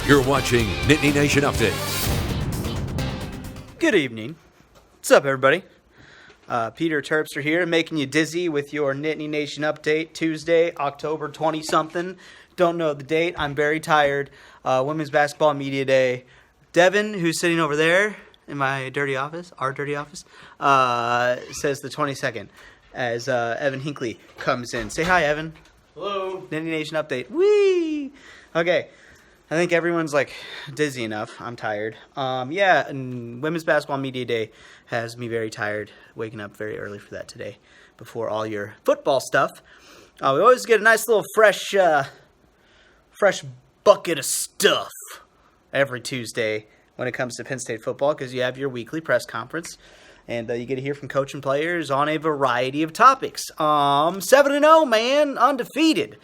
You're watching Nittany Nation Update. Good evening. What's up, everybody? Peter Terpster here, making you dizzy with your Nittany Nation Update, Tuesday, October 20-something. Don't know the date. I'm very tired. Women's Basketball Media Day. Devin, who's sitting over there in my dirty office, our dirty office, says the 22nd as Evan Hinckley comes in. Say hi, Evan. Hello. Nittany Nation Update. Whee! Okay. I think everyone's like dizzy enough. I'm tired. And Women's Basketball Media Day has me very tired. Waking up very early for that today, before all your football stuff. We always get a nice little fresh bucket of stuff every Tuesday when it comes to Penn State football, because you have your weekly press conference, and you get to hear from coach and players on a variety of topics. 7-0, man, undefeated.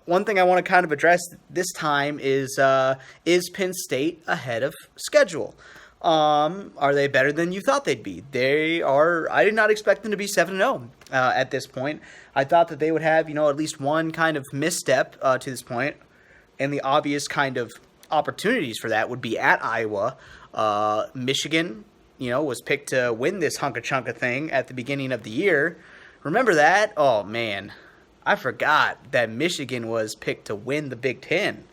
One thing I want to kind of address this time is Penn State ahead of schedule? Are they better than you thought they'd be? They are. I did not expect them to be 7-0 at this point. I thought that they would have, at least one kind of misstep to this point, and the obvious kind of opportunities for that would be at Iowa. Michigan, was picked to win this hunka-chunka thing at the beginning of the year. Remember that? Oh, man. I forgot that Michigan was picked to win the Big Ten.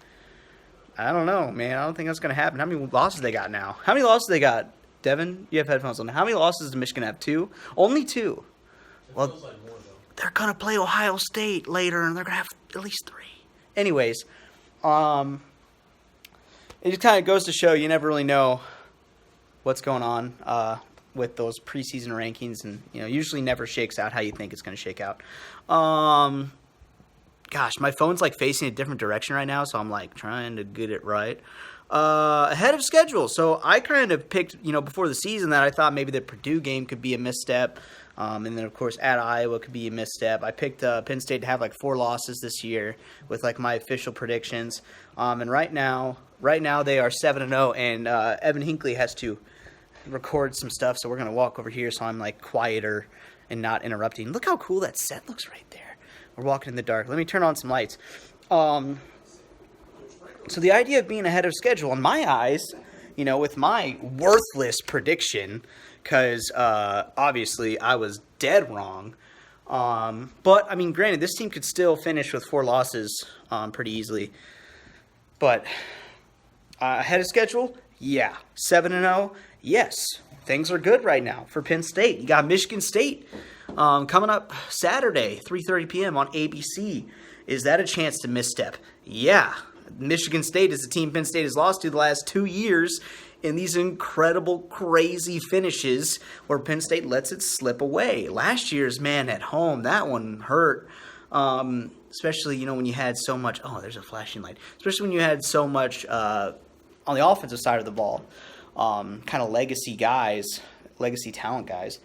I don't know, man. I don't think that's going to happen. How many losses they got now? How many losses they got? Devin, you have headphones on. How many losses does Michigan have? 2? Only 2. Well, feels like more, though. They're going to play Ohio State later, and they're going to have at least 3. Anyways, it just kind of goes to show you never really know what's going on with those preseason rankings, and usually never shakes out how you think it's going to shake out. Gosh, my phone's like facing a different direction right now, so I'm like trying to get it right. Ahead of schedule. So I kind of picked, before the season that I thought maybe the Purdue game could be a misstep. And then, of course, at Iowa could be a misstep. I picked Penn State to have like 4 losses this year with like my official predictions. And right now they are 7-0, and Evan Hinckley has to record some stuff, so we're going to walk over here so I'm like quieter and not interrupting. Look how cool that set looks right there. We're walking in the dark. Let me turn on some lights. So the idea of being ahead of schedule, in my eyes, with my worthless prediction, because obviously I was dead wrong. But, I mean, granted, this team could still finish with 4 losses pretty easily. But ahead of schedule, yeah. 7-0, yes. Things are good right now for Penn State. You got Michigan State coming up Saturday, 3:30 p.m. on ABC. Is that a chance to misstep? Yeah. Michigan State is the team Penn State has lost to the last 2 years in these incredible, crazy finishes where Penn State lets it slip away. Last year's, man, at home, that one hurt. Especially, when you had so much... Oh, there's a flashing light. Especially when you had so much on the offensive side of the ball. Kind of legacy talent guys.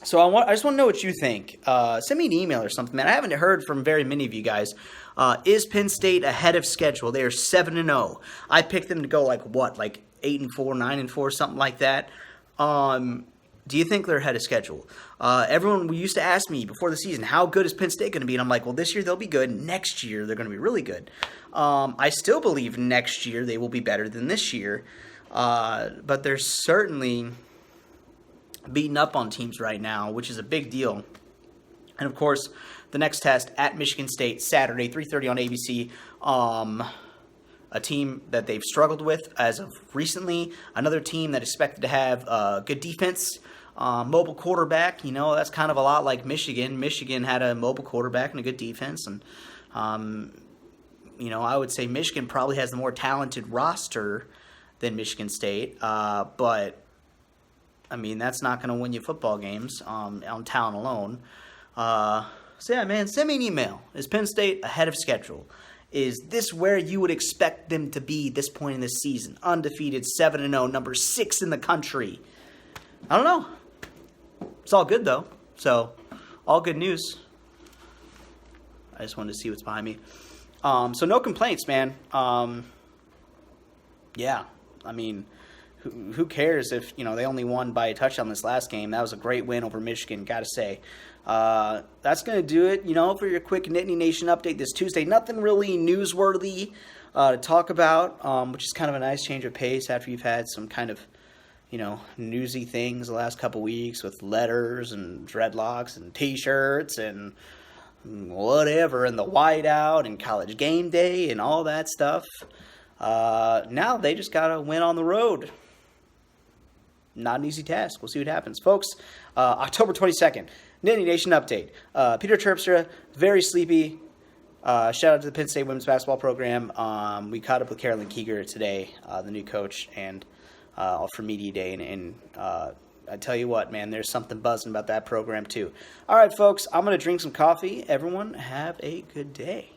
So I just want to know what you think. Send me an email or something, man. I haven't heard from very many of you guys. Is Penn State ahead of schedule? They are 7-0. I picked them to go like 8-4, 9-4, something like that. Do you think they're ahead of schedule? Everyone used to ask me before the season, how good is Penn State going to be? And I'm like, well, this year they'll be good. Next year they're going to be really good. I still believe next year they will be better than this year. But they're certainly beating up on teams right now, which is a big deal. And, of course, the next test at Michigan State, Saturday, 3:30 on ABC. A team that they've struggled with as of recently. Another team that expected to have good defense, mobile quarterback. That's kind of a lot like Michigan. Michigan had a mobile quarterback and a good defense. And, I would say Michigan probably has the more talented roster than Michigan State. But, I mean, that's not going to win you football games on talent alone. So, yeah, man, send me an email. Is Penn State ahead of schedule? Is this where you would expect them to be this point in this season? Undefeated, 7-0, number 6 in the country. I don't know. It's all good, though. So, all good news. I just wanted to see what's behind me. So, no complaints, man. Yeah, I mean, who cares if, they only won by a touchdown this last game. That was a great win over Michigan, got to say. That's going to do it, for your quick Nittany Nation update this Tuesday. Nothing really newsworthy to talk about, which is kind of a nice change of pace after you've had some kind of, newsy things the last couple weeks with letters and dreadlocks and T-shirts and whatever, and the whiteout and college game day and all that stuff. Now they just got to win on the road. Not an easy task. We'll see what happens. Folks, October 22nd, Nittany Nation update. Peter Terpstra, very sleepy. Shout out to the Penn State women's basketball program. We caught up with Carolyn Keeger today, the new coach, and for media day. And I tell you what, man, there's something buzzing about that program too. All right, folks, I'm going to drink some coffee. Everyone, have a good day.